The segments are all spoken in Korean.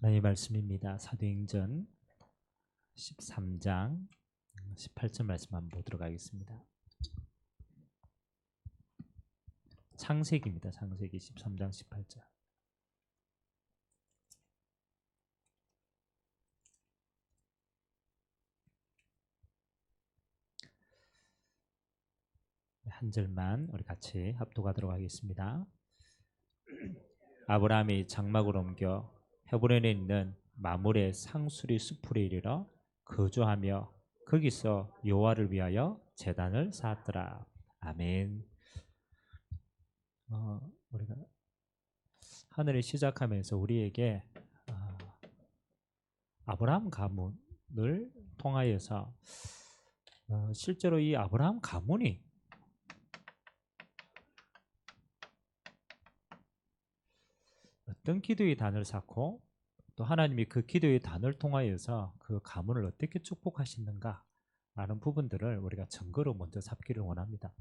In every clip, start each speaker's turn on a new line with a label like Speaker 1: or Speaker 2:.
Speaker 1: 하나님의 말씀입니다. 사도행전 13장 18절 말씀 한번 보도록 하겠습니다. 창세기입니다. 창세기 13장 18절. 한 절만 우리 같이 합독하도록 하겠습니다. 아브라함이 장막을 옮겨 헤브론에 있는 마므레 상수리 숲으로 이르러 거주하며 거기서 여호와를 위하여 제단을 쌓았더라. 아멘. 우리가 하늘을 시작하면서 우리에게 아브라함 가문을 통하여서 실제로 이 아브라함 가문이 어떤 기도의 단을 쌓고 또 하나님이 그 기도의 단을 통하여서 그 가문을 어떻게 축복하시는가 라는 부분들을 우리가 증거로 먼저 잡기를 원합니다.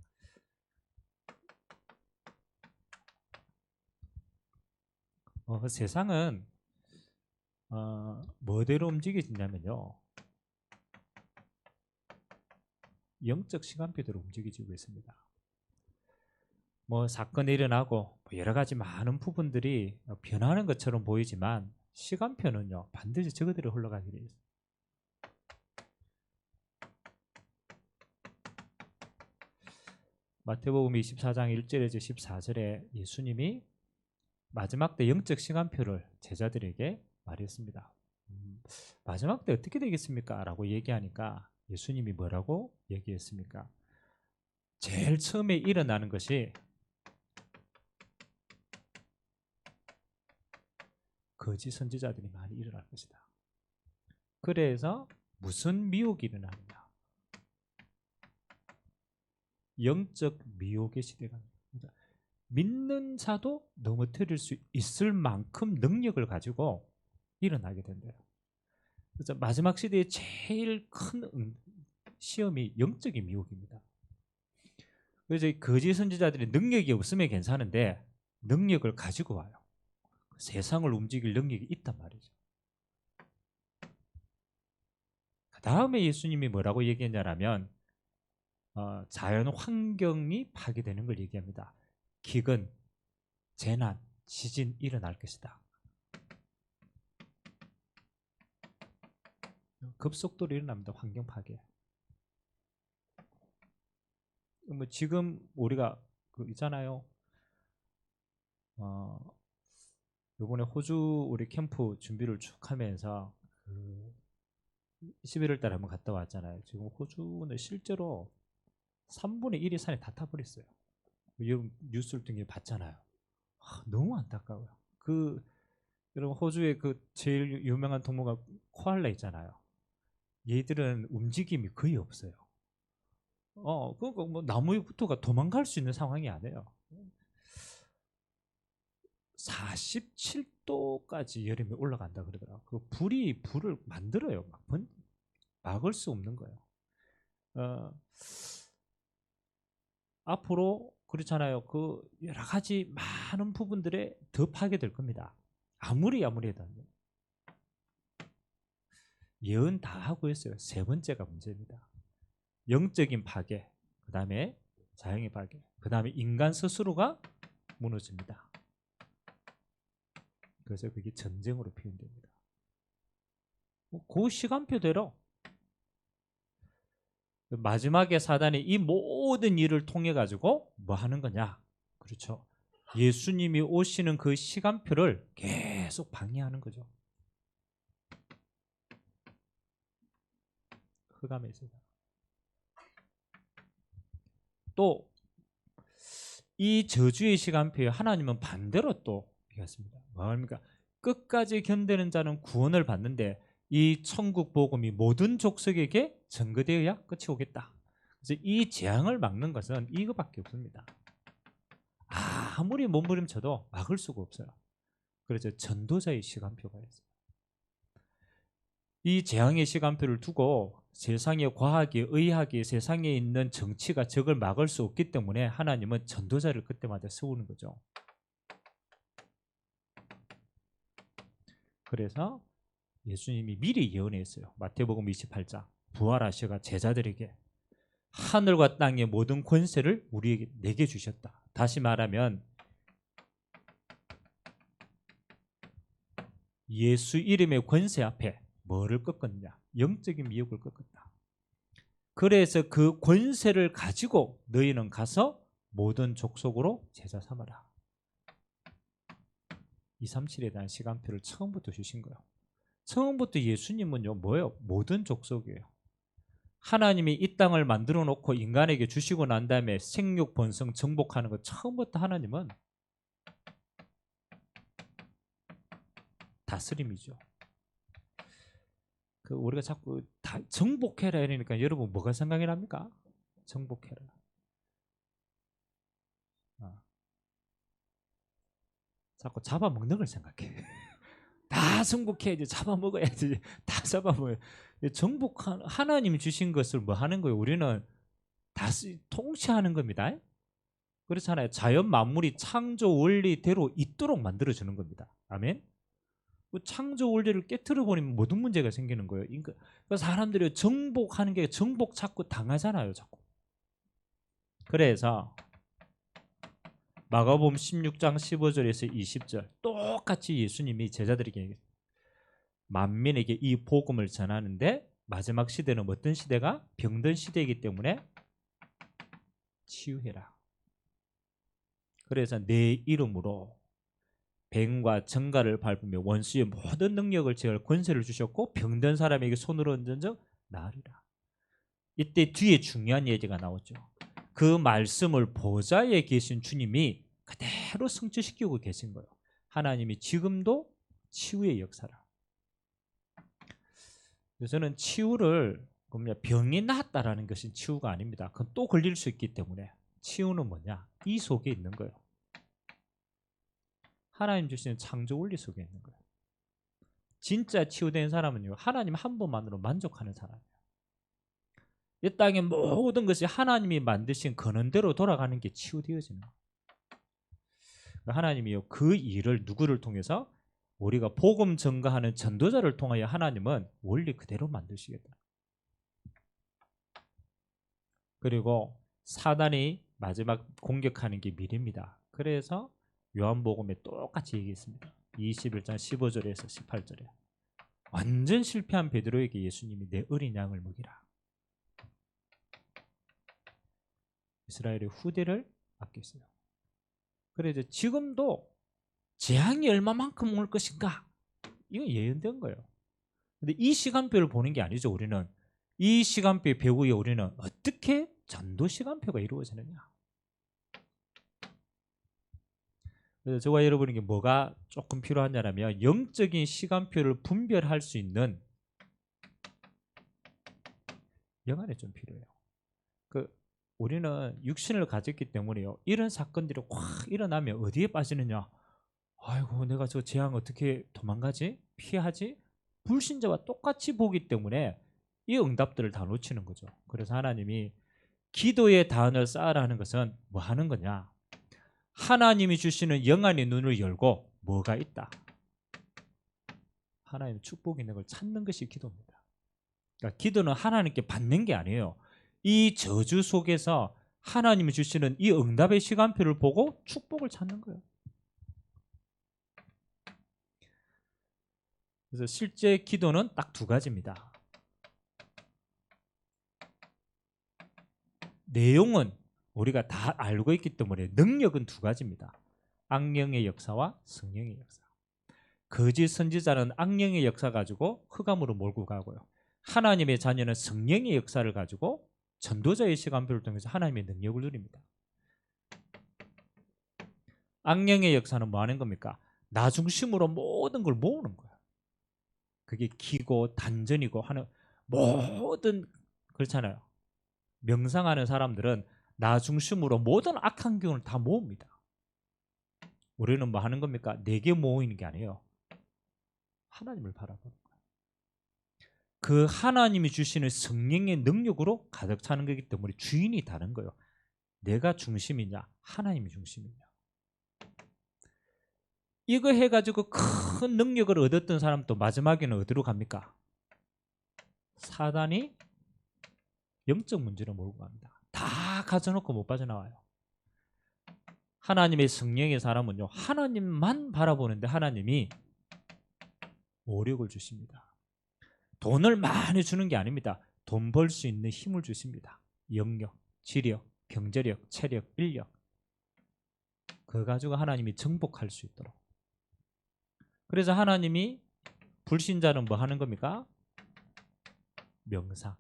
Speaker 1: 세상은 뭐대로 움직여지냐면요, 영적 시간표대로 움직여지고 있습니다. 뭐 사건이 일어나고 여러 가지 많은 부분들이 변하는 것처럼 보이지만 시간표는요 반드시 저거대로 흘러가게 되어 있습니다. 마태복음 24장 1절에서 14절에 예수님이 마지막 때 영적 시간표를 제자들에게 말했습니다. 마지막 때 어떻게 되겠습니까? 라고 얘기하니까 예수님이 뭐라고 얘기했습니까? 제일 처음에 일어나는 것이 거짓 선지자들이 많이 일어날 것이다. 그래서 무슨 미혹이 일어나느냐? 영적 미혹의 시대가 믿는 자도 넘어뜨릴 수 있을 만큼 능력을 가지고 일어나게 된대요. 그래서 마지막 시대의 제일 큰 시험이 영적인 미혹입니다. 그래서 거짓 선지자들이 능력이 없으면 괜찮은데 능력을 가지고 와요. 세상을 움직일 능력이 있단 말이죠. 그 다음에 예수님이 뭐라고 얘기했냐면 자연 환경이 파괴되는 걸 얘기합니다. 기근, 재난, 지진 일어날 것이다. 급속도로 일어납니다. 환경 파괴. 뭐 지금 우리가 있잖아요. 이번에 호주 우리 캠프 준비를 쭉 하면서 11월 달에 한번 갔다 왔잖아요. 지금 호주는 실제로 3분의 1이 산이 다 타버렸어요. 뉴스를 통해 봤잖아요. 너무 안타까워요. 여러분 호주의 제일 유명한 동물가 코알라 있잖아요. 얘들은 움직임이 거의 없어요. 그러니까 뭐 나무 위부터가 도망갈 수 있는 상황이 아니에요. 47도까지 여름에 올라간다 그러더라고요. 그 불을 만들어요. 막을 수 없는 거예요. 앞으로 그렇잖아요. 여러 가지 많은 부분들에 더 파괴될 겁니다. 아무리 해도 예언 다 하고 있어요. 세 번째가 문제입니다. 영적인 파괴, 그 다음에 자연의 파괴, 그 다음에 인간 스스로가 무너집니다. 그래서 그게 전쟁으로 표현됩니다. 그 시간표대로 마지막에 사단이 이 모든 일을 통해 가지고 뭐 하는 거냐? 그렇죠. 예수님이 오시는 그 시간표를 계속 방해하는 거죠. 흑암에 있습니다. 또 이 저주의 시간표에 하나님은 반대로 또 얘기했습니다. 뭐합니까? 끝까지 견디는 자는 구원을 받는데 이 천국 복음이 모든 족속에게 전거되어야 끝이 오겠다. 그래서 이 재앙을 막는 것은 이거밖에 없습니다. 아무리 몸부림쳐도 막을 수가 없어요. 그래서 전도자의 시간표가 있어요. 이 재앙의 시간표를 두고 세상의 과학이, 의학이, 세상에 있는 정치가 적을 막을 수 없기 때문에 하나님은 전도자를 그때마다 세우는 거죠. 그래서 예수님이 미리 예언했어요. 마태복음 28장 부활하셔가 제자들에게 하늘과 땅의 모든 권세를 우리에게 내게 주셨다. 다시 말하면 예수 이름의 권세 앞에 뭐를 꺾었냐? 영적인 미혹을 꺾었다. 그래서 그 권세를 가지고 너희는 가서 모든 족속으로 제자 삼아라. 237에 대한 시간표를 처음부터 주신 거예요. 처음부터 예수님은요 뭐예요? 모든 족속이에요. 하나님이 이 땅을 만들어 놓고 인간에게 주시고 난 다음에 생육 번성 정복하는 거 처음부터 하나님은 다스림이죠. 그 우리가 자꾸 다 정복해라 이러니까 여러분 뭐가 생각이 납니까? 정복해라. 자꾸 잡아먹는 걸 생각해. 다 정복해야지, 잡아먹어야지, 다 잡아먹어야. 정복한 하나님이 주신 것을 뭐 하는 거예요? 우리는 통치하는 겁니다. 그렇잖아요. 자연 만물이 창조 원리대로 있도록 만들어주는 겁니다. 아멘. 그 창조 원리를 깨트려 버리면 모든 문제가 생기는 거예요. 그러니까 사람들이 정복하는 게 정복 자꾸 당하잖아요, 자꾸. 그래서 마가복음 16장 15절에서 20절 똑같이 예수님이 제자들에게 만민에게 이 복음을 전하는데 마지막 시대는 어떤 시대가? 병든 시대이기 때문에 치유해라. 그래서 내 이름으로 뱀과 정갈을 밟으며 원수의 모든 능력을 제할 권세를 주셨고 병든 사람에게 손을 얹은 적 나으리라. 이때 뒤에 중요한 얘기가 나오죠. 그 말씀을 보좌에 계신 주님이 그대로 성취시키고 계신 거예요. 하나님이 지금도 치유의 역사라. 그래서 저는 치유를 병이 낫다라는 것은 치유가 아닙니다. 그건 또 걸릴 수 있기 때문에 치유는 뭐냐? 이 속에 있는 거예요. 하나님 주시는 창조 원리 속에 있는 거예요. 진짜 치유된 사람은요, 하나님 한 분만으로 만족하는 사람이에요. 이 땅의 모든 것이 하나님이 만드신 근원대로 돌아가는 게 치유되어지는 거예요. 하나님이요, 그 일을 누구를 통해서? 우리가 복음 전가하는 전도자를 통하여 하나님은 원리 그대로 만드시겠다. 그리고 사단이 마지막 공격하는 게 미래입니다. 그래서 요한복음에 똑같이 얘기했습니다. 21장 15절에서 18절에 완전 실패한 베드로에게 예수님이 내 어린 양을 먹이라. 이스라엘의 후대를 맡겼어요. 그래서 지금도 재앙이 얼마만큼 올 것인가? 이건 예언된 거예요. 근데 이 시간표를 보는 게 아니죠. 우리는 이 시간표 배후에 우리는 어떻게 전도 시간표가 이루어지느냐. 그래서 저와 여러분에게 뭐가 조금 필요하냐면 영적인 시간표를 분별할 수 있는 영안이 좀 필요해요. 우리는 육신을 가졌기 때문에요. 이런 사건들이 확 일어나면 어디에 빠지느냐? 아이고, 내가 저 재앙 어떻게 도망가지? 피하지? 불신자와 똑같이 보기 때문에 이 응답들을 다 놓치는 거죠. 그래서 하나님이 기도의 단을 쌓으라 하는 것은 뭐 하는 거냐? 하나님이 주시는 영안의 눈을 열고 뭐가 있다? 하나님의 축복이 있는 걸 찾는 것이 기도입니다. 그러니까 기도는 하나님께 받는 게 아니에요. 이 저주 속에서 하나님이 주시는 이 응답의 시간표를 보고 축복을 찾는 거예요. 그래서 실제 기도는 딱 두 가지입니다. 내용은 우리가 다 알고 있기 때문에 능력은 두 가지입니다. 악령의 역사와 성령의 역사. 거짓 선지자는 악령의 역사 가지고 흑암으로 몰고 가고요. 하나님의 자녀는 성령의 역사를 가지고 전도자의 시간표를 통해서 하나님의 능력을 누립니다. 악령의 역사는 뭐 하는 겁니까? 나 중심으로 모든 걸 모으는 거예요. 그게 기고 단전이고 하는 모든, 그렇잖아요. 명상하는 사람들은 나 중심으로 모든 악한 기운을 다 모읍니다. 우리는 뭐 하는 겁니까? 내게 모이는 게 아니에요. 하나님을 바라보는 거예요. 그 하나님이 주시는 성령의 능력으로 가득 차는 거기 때문에 주인이 다른 거예요. 내가 중심이냐, 하나님이 중심이냐. 이거 해가지고 큰 능력을 얻었던 사람도 마지막에는 어디로 갑니까? 사단이 영적 문제로 몰고 갑니다. 다 가져놓고 못 빠져나와요. 하나님의 성령의 사람은요, 하나님만 바라보는데 하나님이 오력을 주십니다. 돈을 많이 주는 게 아닙니다. 돈 벌 수 있는 힘을 주십니다. 영력, 지력, 경제력, 체력, 인력. 그거 가지고 하나님이 정복할 수 있도록. 그래서 하나님이 불신자는 뭐 하는 겁니까? 명상.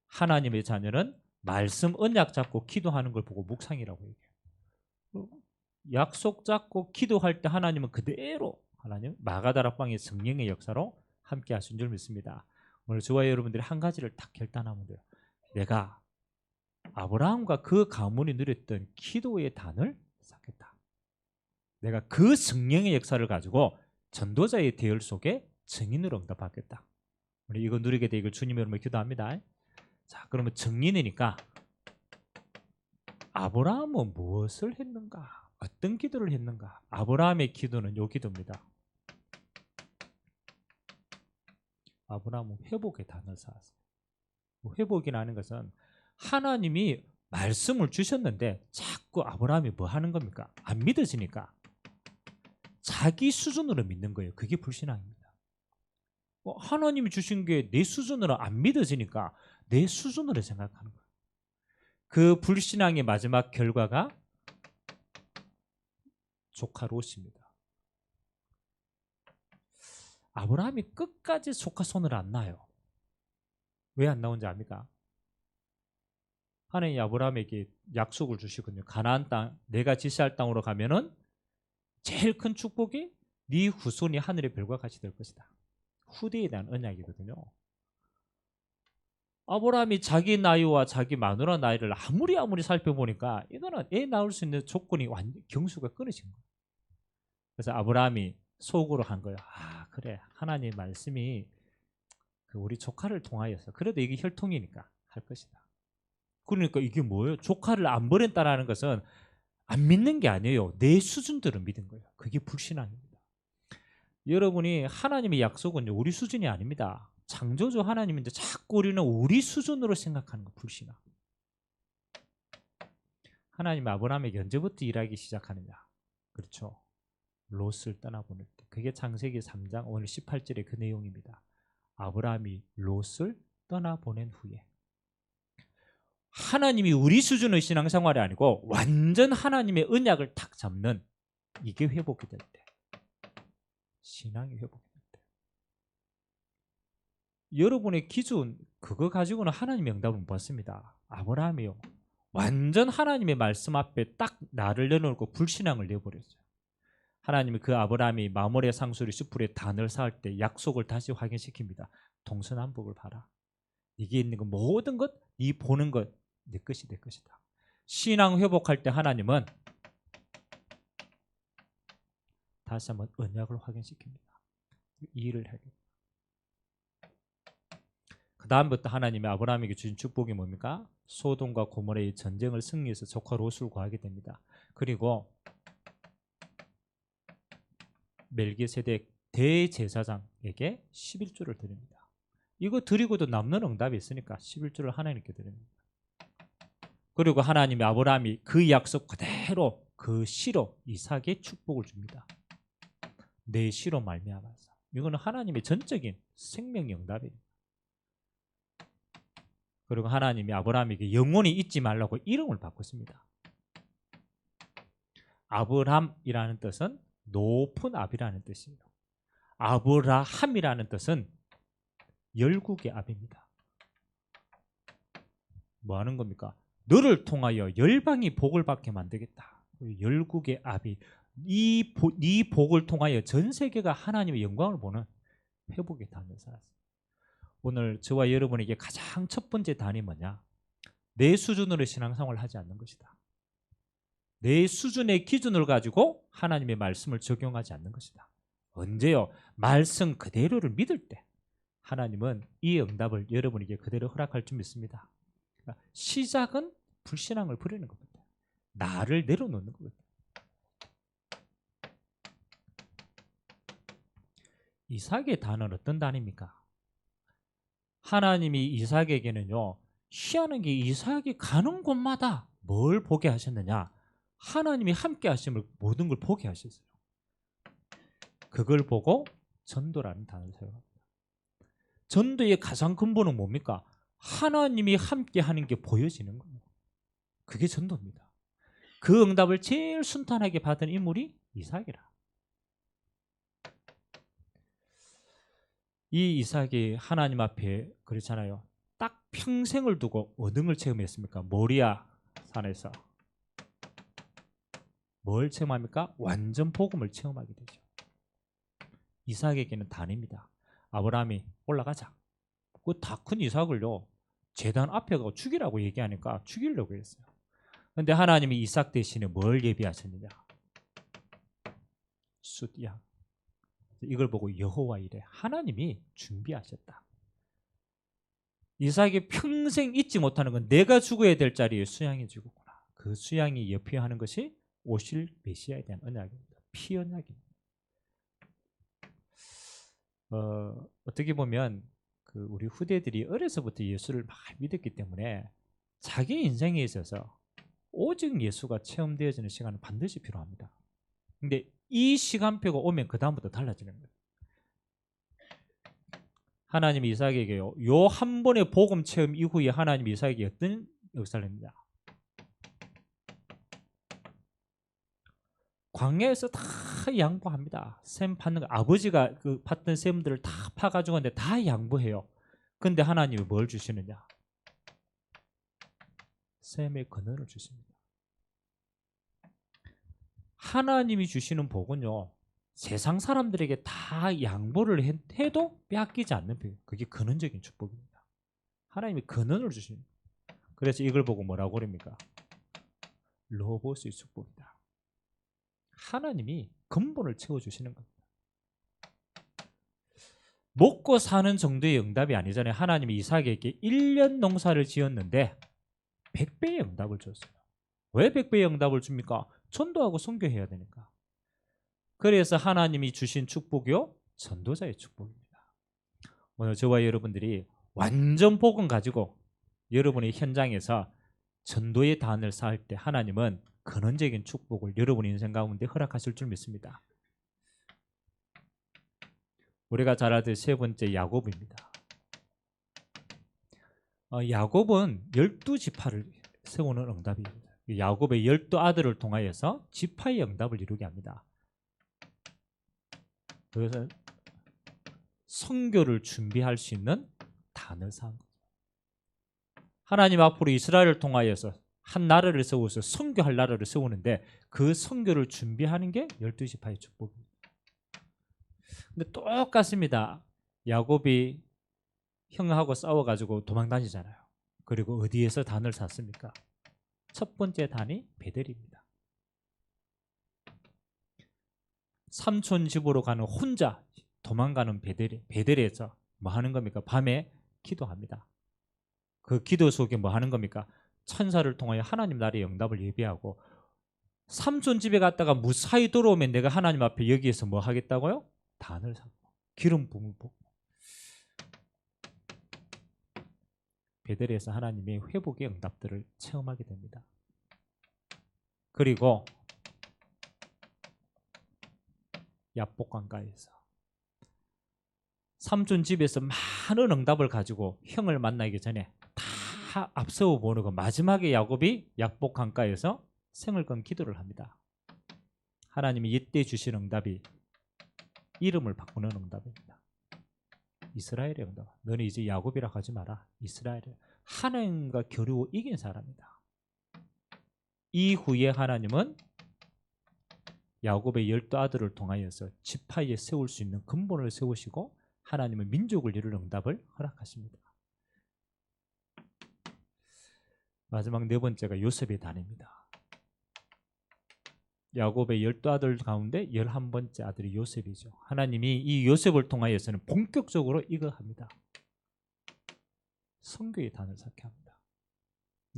Speaker 1: 하나님의 자녀는 말씀 언약 잡고 기도하는 걸 보고 묵상이라고 얘기해요. 약속 잡고 기도할 때 하나님은 그대로 하나님 마가다락방의 성령의 역사로 함께 하신 줄 믿습니다. 오늘 저와 여러분들이 한 가지를 딱 결단하면 돼요. 내가 아브라함과 그 가문이 누렸던 기도의 단을 쌓겠다. 내가 그 성령의 역사를 가지고 전도자의 대열 속에 증인으로 응답하겠다. 우리 이거 누리게 되길 주님 이름으로 기도합니다. 자, 그러면 증인이니까 아브라함은 무엇을 했는가? 어떤 기도를 했는가? 아브라함의 기도는 요 기도입니다. 아브라함은 회복의 단을 쌓았어요. 회복이라는 것은 하나님이 말씀을 주셨는데 자꾸 아브라함이 뭐 하는 겁니까? 안 믿어지니까 자기 수준으로 믿는 거예요. 그게 불신앙입니다. 하나님이 주신 게 내 수준으로 안 믿어지니까 내 수준으로 생각하는 거예요. 그 불신앙의 마지막 결과가 조카 롯입니다. 아브라함이 끝까지 조카 손을 안 놔요. 왜 안 나온지 압니까? 하나님이 아브라함에게 약속을 주시거든요. 가나안 땅, 내가 지시할 땅으로 가면은 제일 큰 축복이 네 후손이 하늘의 별과 같이 될 것이다. 후대에 대한 언약이거든요. 아브라함이 자기 나이와 자기 마누라 나이를 아무리 살펴보니까 이거는 애 낳을 수 있는 조건이 경수가 끊어진 거예요. 그래서 아브라함이 속으로 한 거예요. 아, 그래, 하나님 말씀이 우리 조카를 통하여서 그래도 이게 혈통이니까 할 것이다. 그러니까 이게 뭐예요? 조카를 안 버렸다라는 것은 안 믿는 게 아니에요. 내 수준대로 믿은 거예요. 그게 불신앙입니다. 여러분이 하나님의 약속은 우리 수준이 아닙니다. 창조주 하나님인데 자꾸 우리는 우리 수준으로 생각하는 거 불신앙. 하나님 아브라함에게 언제부터 일하기 시작하느냐? 그렇죠. 롯을 떠나보낼 때. 그게 창세기 3장 오늘 18절의 그 내용입니다. 아브라함이 롯을 떠나보낸 후에 하나님이 우리 수준의 신앙생활이 아니고 완전 하나님의 언약을 탁 잡는 이게 회복이 될 때. 신앙이 회복이 될 때. 여러분의 기준 그거 가지고는 하나님의 응답을 못 받습니다. 아브라함이요. 완전 하나님의 말씀 앞에 딱 나를 내놓고 불신앙을 내버렸어요. 하나님이 그 아브라함이 마모레 상수리 숯불에 단을 쌓을 때 약속을 다시 확인시킵니다. 동서남북을 봐라. 이게 있는 것 모든 것, 이 보는 것 내 것이 내 것이다. 신앙 회복할 때 하나님은 다시 한번 언약을 확인시킵니다. 이 일을 하겠다. 그 다음부터 하나님이 아브라함에게 주신 축복이 뭡니까? 소돔과 고모라의 전쟁을 승리해서 조카 롯을 구하게 됩니다. 그리고 멜기세덱 대제사장에게 11조를 드립니다. 이거 드리고도 남는 응답이 있으니까 11조를 하나님께 드립니다. 그리고 하나님이 아브라함이 그 약속 그대로 그 씨로 이삭의 축복을 줍니다. 내 씨로 말미암아서. 이거는 하나님의 전적인 생명의 응답입니다. 그리고 하나님이 아브라함에게 영원히 잊지 말라고 이름을 바꿨습니다. 아브람이라는 뜻은 높은 압이라는 뜻이에요. 아브라함이라는 뜻은 열국의 압입니다. 뭐 하는 겁니까? 너를 통하여 열방이 복을 받게 만들겠다. 열국의 압이 이 복을 통하여 전 세계가 하나님의 영광을 보는 회복의 단을 쌓았어요. 오늘 저와 여러분에게 가장 첫 번째 단이 뭐냐? 내 수준으로 신앙생활을 하지 않는 것이다. 내 수준의 기준을 가지고 하나님의 말씀을 적용하지 않는 것이다. 언제요? 말씀 그대로를 믿을 때 하나님은 이 응답을 여러분에게 그대로 허락할 줄 믿습니다. 시작은 불신앙을 버리는 겁니다. 나를 내려놓는 겁니다. 이삭의 단어는 어떤 단입니까? 하나님이 이삭에게는요, 희한한 게 이삭이 가는 곳마다 뭘 보게 하셨느냐? 하나님이 함께 하심을 모든 걸 보게 하셨어요. 그걸 보고 전도라는 단어를 사용합니다. 전도의 가장 근본은 뭡니까? 하나님이 함께 하는 게 보여지는 거예요. 그게 전도입니다. 그 응답을 제일 순탄하게 받은 인물이 이삭이라. 이 이삭이 하나님 앞에 그렇잖아요. 딱 평생을 두고 어느 체험했습니까? 모리아 산에서. 뭘 체험합니까? 완전 복음을 체험하게 되죠. 이삭에게는 단입니다. 아브라함이 올라가자. 그 다 큰 이삭을요, 제단 앞에 가고 죽이라고 얘기하니까 죽이려고 했어요. 그런데 하나님이 이삭 대신에 뭘 예비하셨느냐? 숫양. 이걸 보고 여호와 이래, 하나님이 준비하셨다. 이삭이 평생 잊지 못하는 건 내가 죽어야 될 자리에 수양이 죽었구나. 그 수양이 예표하는 것이 오실 메시아에 대한 언약입니다. 피 언약입니다. 어떻게 보면 우리 후대들이 어려서부터 예수를 많이 믿었기 때문에 자기 인생에 있어서 오직 예수가 체험되어지는 시간은 반드시 필요합니다. 근데 이 시간표가 오면 그 다음부터 달라지는 거예요. 하나님이 이삭에게요, 요 한 번의 복음 체험 이후에 하나님이 이삭에게 어떤 역사를 합니다. 광야에서 다 양보합니다. 샘 파는 거, 아버지가 그 팠던 샘들을 다 파가지고 하는데 다 양보해요. 근데 하나님이 뭘 주시느냐? 샘의 근원을 주십니다. 하나님이 주시는 복은요, 세상 사람들에게 다 양보를 해도 빼앗기지 않는 복, 그게 근원적인 축복입니다. 하나님이 근원을 주십니다. 그래서 이걸 보고 뭐라고 그럽니까? 로봇의 축복이다. 하나님이 근본을 채워주시는 겁니다. 먹고 사는 정도의 응답이 아니잖아요. 하나님이 이삭에게 1년 농사를 지었는데 100배의 응답을 줬어요. 왜 100배의 응답을 줍니까? 전도하고 선교해야 되니까. 그래서 하나님이 주신 축복이요, 전도자의 축복입니다. 오늘 저와 여러분들이 완전 복음 가지고 여러분의 현장에서 전도의 단을 쌓을 때 하나님은 근원적인 축복을 여러분의 인생 가운데 허락하실 줄 믿습니다. 우리가 잘 알듯 세 번째 야곱입니다. 야곱은 12지파를 세우는 응답입니다. 야곱의 12아들을 통하여서 지파의 응답을 이루게 합니다. 그래서 선교를 준비할 수 있는 단을 쌓은 거죠. 하나님 앞으로 이스라엘을 통하여서 한 나라를 세워서 선교할 나라를 세우는데 그 선교를 준비하는 게 12지파의 축복입니다. 근데 똑같습니다. 야곱이 형하고 싸워가지고 도망다니잖아요. 그리고 어디에서 단을 샀습니까? 첫 번째 단이 베델입니다. 삼촌 집으로 가는 혼자 도망가는 베델에서 뭐 하는 겁니까? 밤에 기도합니다. 그 기도 속에 뭐 하는 겁니까? 천사를 통하여 하나님 나라의 응답을 예비하고, 삼촌 집에 갔다가 무사히 돌아오면 내가 하나님 앞에 여기에서 뭐 하겠다고요? 단을 사고 기름 부음을 보고. 베델에서 하나님의 회복의 응답들을 체험하게 됩니다. 그리고 야복강가에서 삼촌 집에서 많은 응답을 가지고 형을 만나기 전에 다 앞세워 보내고 마지막에 야곱이 야복강가에서 생을 건 기도를 합니다. 하나님이 이때 주신 응답이 이름을 바꾸는 응답입니다. 이스라엘의 응답. 너는 이제 야곱이라 하지 마라. 이스라엘이야. 하나님과 겨루어 이긴 사람이다. 이후에 하나님은 야곱의 12아들을 통하여서 지파에 세울 수 있는 근본을 세우시고 하나님은 민족을 이룰 응답을 허락하십니다. 마지막 네 번째가 요셉의 단입니다. 야곱의 12아들 가운데 11번째 아들이 요셉이죠. 하나님이 이 요셉을 통하여서는 본격적으로 이거 합니다. 선교의 단을 쌓게 합니다.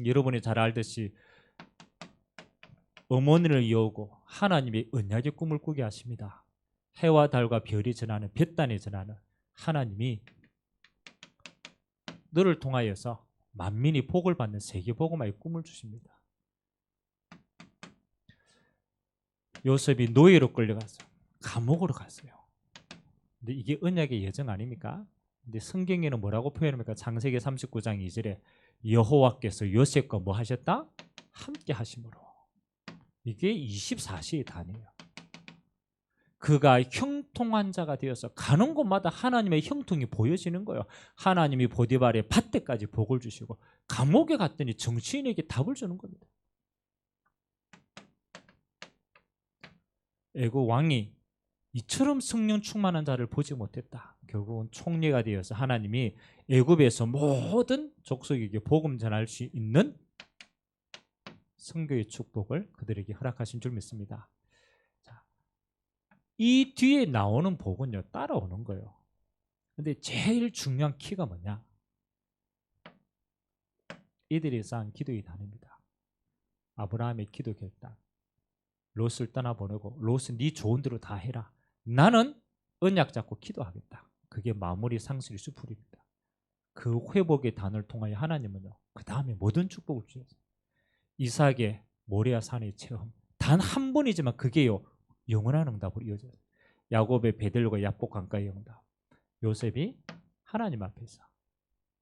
Speaker 1: 여러분이 잘 알듯이 어머니를 이어오고 하나님의 언약의 꿈을 꾸게 하십니다. 해와 달과 별이 전하는 볕단이 전하는 하나님이 너를 통하여서 만민이 복을 받는 세계복음화의 꿈을 주십니다. 요셉이 노예로 끌려가서 감옥으로 갔어요. 근데 이게 언약의 예정 아닙니까? 근데 성경에는 뭐라고 표현합니까? 창세기 39장 2절에 여호와께서 요셉과 뭐 하셨다? 함께 하심으로. 이게 24시의 단위예요. 그가 형통한 자가 되어서 가는 곳마다 하나님의 형통이 보여지는 거예요. 하나님이 보디발의 밭대까지 복을 주시고 감옥에 갔더니 정치인에게 답을 주는 겁니다. 애국 왕이 이처럼 성령 충만한 자를 보지 못했다. 결국은 총리가 되어서 하나님이 애굽에서 모든 족속에게 복음 전할 수 있는 선교의 축복을 그들에게 허락하신 줄 믿습니다. 자, 이 뒤에 나오는 복은요 따라오는 거예요. 근데 제일 중요한 키가 뭐냐? 이들이 쌓은 기도의 단입니다. 아브라함의 기도 결단. 롯을 떠나보내고 롯은 네 좋은 대로 다 해라. 나는 언약 잡고 기도하겠다. 그게 마무리 상실의 수풀입니다. 그 회복의 단을 통하여 하나님은요 그 다음에 모든 축복을 주셨어요. 이삭의 모리아 산의 체험 단 한 번이지만 그게요 영원한 응답으로 이어져요. 야곱의 베들과 야복 강가의 응답. 요셉이 하나님 앞에서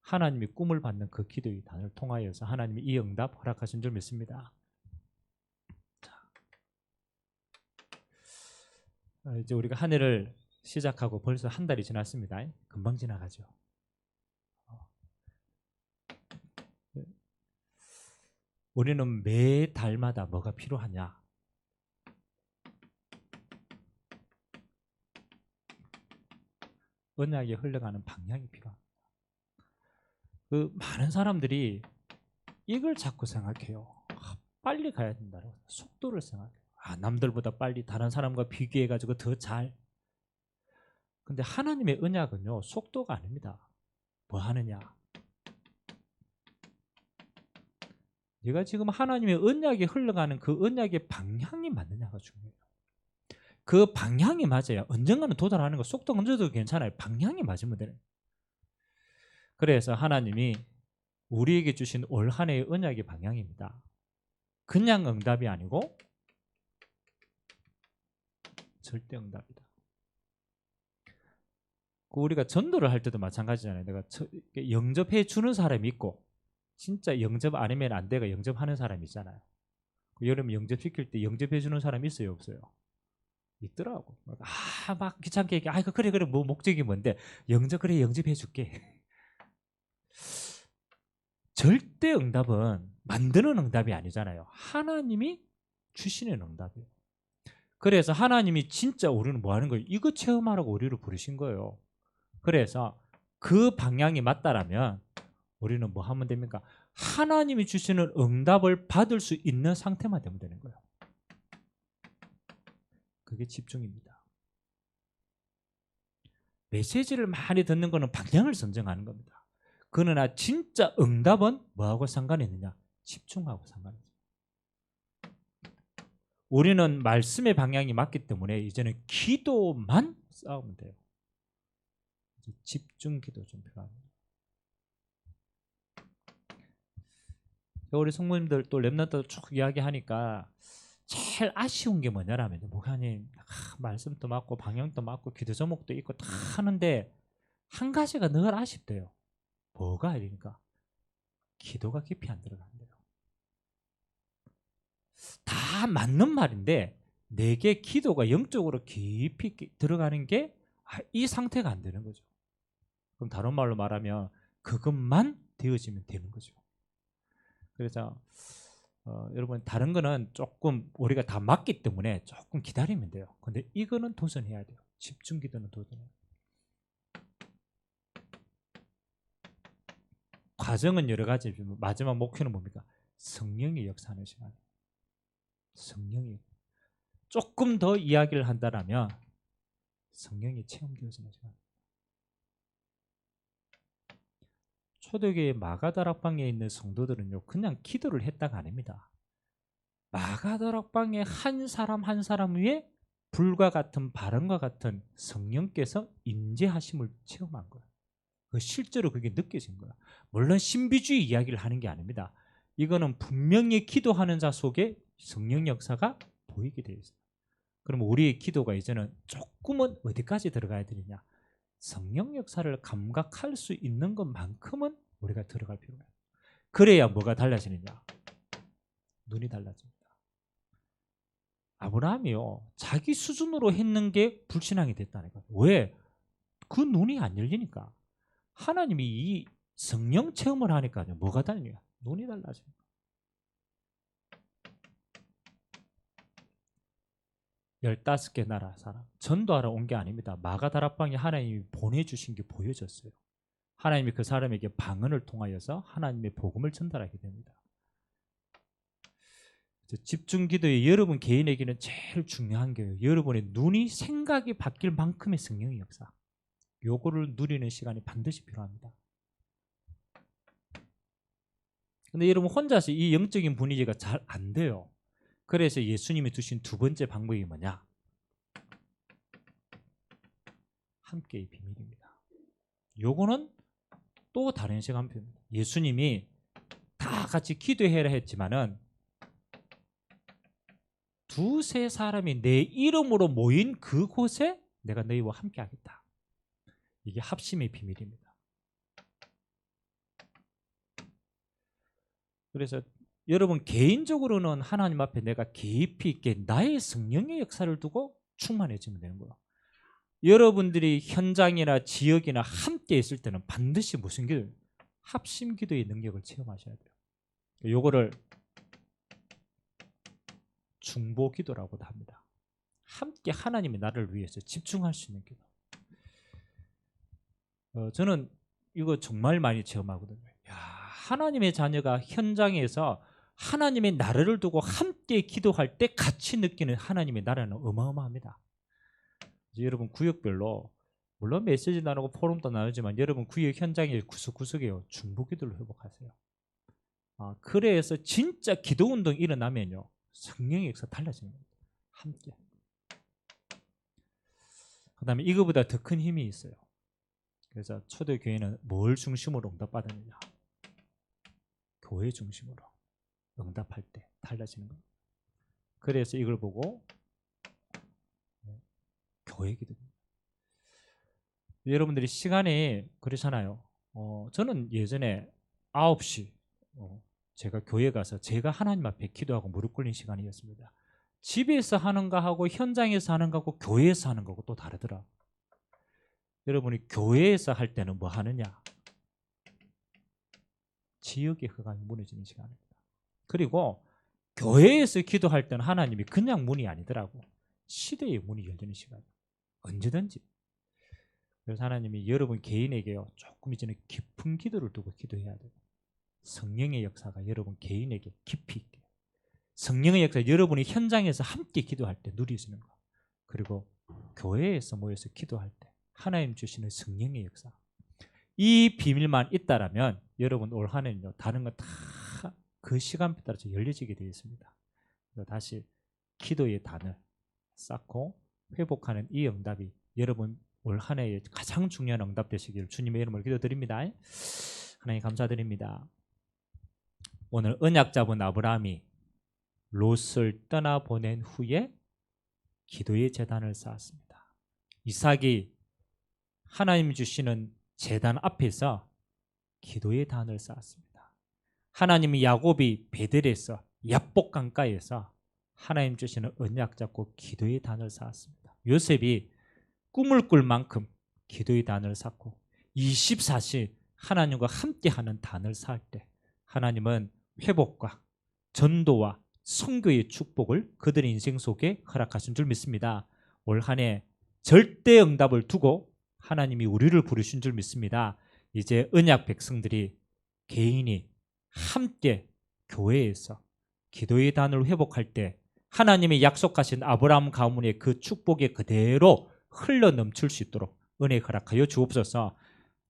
Speaker 1: 하나님이 꿈을 받는 그 기도의 단을 통하여서 하나님이 이 응답 허락하신 줄 믿습니다. 이제 우리가 한 해를 시작하고 벌써 한 달이 지났습니다. 금방 지나가죠. 우리는 매 달마다 뭐가 필요하냐? 언약에 흘러가는 방향이 필요합니다. 그 많은 사람들이 이걸 자꾸 생각해요. 빨리 가야 된다고 속도를 생각해요. 남들보다 빨리 다른 사람과 비교해가지고 더 잘. 근데 하나님의 언약은요 속도가 아닙니다. 뭐 하느냐? 네가 지금 하나님의 언약에 흘러가는 그 언약의 방향이 맞느냐가 중요해요. 그 방향이 맞아야 언젠가는 도달하는 거. 속도가 언제도 괜찮아요. 방향이 맞으면 되는. 그래서 하나님이 우리에게 주신 올 한 해의 언약의 방향입니다. 그냥 응답이 아니고 절대 응답이다. 우리가 전도를 할 때도 마찬가지잖아요. 내가 영접해 주는 사람이 있고 진짜 영접 아니면 안 돼가 영접하는 사람이 있잖아요. 여러분 영접시킬 때 영접해 주는 사람이 있어요, 없어요? 있더라고. 막 귀찮게 얘기해. 그래 뭐 목적이 뭔데? 그래 영접해 줄게. 절대 응답은 만드는 응답이 아니잖아요. 하나님이 주시는 응답이에요. 그래서 하나님이 진짜 우리는 뭐 하는 거예요? 이거 체험하라고 우리를 부르신 거예요. 그래서 그 방향이 맞다라면 우리는 뭐 하면 됩니까? 하나님이 주시는 응답을 받을 수 있는 상태만 되면 되는 거예요. 그게 집중입니다. 메시지를 많이 듣는 거는 방향을 선정하는 겁니다. 그러나 진짜 응답은 뭐하고 상관이 있느냐? 집중하고 상관이 있어요. 우리는 말씀의 방향이 맞기 때문에 이제는 기도만 싸우면 돼요. 집중 기도 좀 필요합니다. 우리 성모님들 또 랩런트 쭉 이야기하니까 제일 아쉬운 게 뭐냐라면 목사님 말씀도 맞고 방향도 맞고 기도 제목도 있고 다 하는데 한 가지가 늘 아쉽대요. 뭐가 아니니까 기도가 깊이 안 들어간대요. 다 맞는 말인데 내게 기도가 영적으로 깊이 들어가는 게 이 상태가 안 되는 거죠. 그럼 다른 말로 말하면 그것만 되어지면 되는 거죠. 그래서 여러분 다른 거는 조금 우리가 다 맞기 때문에 조금 기다리면 돼요. 근데 이거는 도전해야 돼요. 집중 기도는 도전해야 돼요. 과정은 여러 가지. 마지막 목표는 뭡니까? 성령이 역사하는 시간. 성령이 조금 더 이야기를 한다면 성령이 체험되어지는 시간. 초대교회 마가다락방에 있는 성도들은요 그냥 기도를 했다가 아닙니다. 마가다락방에 한 사람 한 사람 위에 불과 같은 바람과 같은 성령께서 임재하심을 체험한 거예요. 실제로 그게 느껴진 거예요. 물론 신비주의 이야기를 하는 게 아닙니다. 이거는 분명히 기도하는 자 속에 성령 역사가 보이게 되어 있어요. 그럼 우리의 기도가 이제는 조금은 어디까지 들어가야 되느냐? 성령 역사를 감각할 수 있는 것만큼은 우리가 들어갈 필요가 있어요. 그래야 뭐가 달라지느냐? 눈이 달라집니다. 아브라함이요, 자기 수준으로 했는 게 불신앙이 됐다는 거예요. 왜? 그 눈이 안 열리니까. 하나님이 이 성령 체험을 하니까요, 뭐가 달라요? 눈이 달라집니다. 15개 나라 사람 전도하러 온 게 아닙니다. 마가다락방에 하나님이 보내주신 게 보여졌어요. 하나님이 그 사람에게 방언을 통하여서 하나님의 복음을 전달하게 됩니다. 집중 기도에 여러분 개인에게는 제일 중요한 게요, 여러분의 눈이 생각이 바뀔 만큼의 성령의 역사, 요거를 누리는 시간이 반드시 필요합니다. 근데 여러분 혼자서 이 영적인 분위기가 잘 안 돼요. 그래서 예수님이 두신 두 번째 방법이 뭐냐? 함께의 비밀입니다. 요거는 또 다른 시간표입니다. 예수님이 다 같이 기도해라 했지만은 두세 사람이 내 이름으로 모인 그곳에 내가 너희와 함께 하겠다. 이게 합심의 비밀입니다. 그래서 여러분 개인적으로는 하나님 앞에 내가 깊이 있게 나의 성령의 역사를 두고 충만해지면 되는 거예요. 여러분들이 현장이나 지역이나 함께 있을 때는 반드시 무슨 기도? 합심 기도의 능력을 체험하셔야 돼요. 요거를 중보 기도라고도 합니다. 함께 하나님이 나를 위해서 집중할 수 있는 기도. 저는 이거 정말 많이 체험하거든요. 야, 하나님의 자녀가 현장에서 하나님의 나라를 두고 함께 기도할 때 같이 느끼는 하나님의 나라는 어마어마합니다. 여러분 구역별로 물론 메시지 나누고 포럼도 나누지만 여러분 구역 현장의 구석구석에 중보기도를 회복하세요. 그래서 진짜 기도운동 일어나면요, 성령의 역사 달라지는 겁니다. 함께. 그 다음에 이거보다 더 큰 힘이 있어요. 그래서 초대교회는 뭘 중심으로 응답받느냐? 교회 중심으로 응답할 때 달라지는 겁니다. 그래서 이걸 보고 교회 기도입니다. 여러분들이 시간이 그렇잖아요. 저는 예전에 9시 제가 교회 가서 제가 하나님 앞에 기도하고 무릎 꿇린 시간이었습니다. 집에서 하는 거하고 현장에서 하는 거하고 교회에서 하는 거하고 또 다르더라. 여러분이 교회에서 할 때는 뭐 하느냐? 지역의 허감이 무너지는 시간입니다. 그리고 교회에서 기도할 때는 하나님이 그냥 문이 아니더라고. 시대의 문이 열리는 시간이에요. 언제든지. 그래서 하나님이 여러분 개인에게요, 조금 이제는 깊은 기도를 두고 기도해야 돼요. 성령의 역사가 여러분 개인에게 깊이 있게, 성령의 역사 여러분이 현장에서 함께 기도할 때 누리시는 거, 그리고 교회에서 모여서 기도할 때 하나님 주시는 성령의 역사, 이 비밀만 있다라면 여러분 올 한 해는요, 다른 거 다 그 시간표에 따라서 열려지게 되어 있습니다. 다시 기도의 단을 쌓고 회복하는 이 응답이 여러분 올 한 해의 가장 중요한 응답 되시기를 주님의 이름으로 기도드립니다. 하나님 감사드립니다. 오늘 언약 잡은 아브라함이 롯을 떠나보낸 후에 기도의 제단을 쌓았습니다. 이삭이 하나님 주시는 제단 앞에서 기도의 단을 쌓았습니다. 하나님이 야곱이 베델에서 야복 강가에서 하나님 주시는 언약 잡고 기도의 단을 쌓았습니다. 요셉이 꿈을 꿀 만큼 기도의 단을 쌓고 24시 하나님과 함께하는 단을 쌓을 때 하나님은 회복과 전도와 선교의 축복을 그들의 인생 속에 허락하신 줄 믿습니다. 올 한 해 절대 응답을 두고 하나님이 우리를 부르신 줄 믿습니다. 이제 언약 백성들이 개인이 함께 교회에서 기도의 단을 회복할 때 하나님이 약속하신 아브라함 가문의 그 축복이 그대로 흘러 넘칠 수 있도록 은혜 허락하여 주옵소서.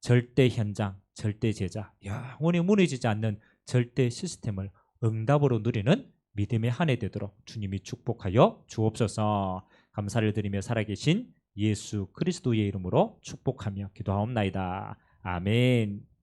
Speaker 1: 절대 현장, 절대 제자, 영원히 무너지지 않는 절대 시스템을 응답으로 누리는 믿음의 한 해 되도록 주님이 축복하여 주옵소서. 감사를 드리며 살아계신 예수 그리스도의 이름으로 축복하며 기도하옵나이다. 아멘.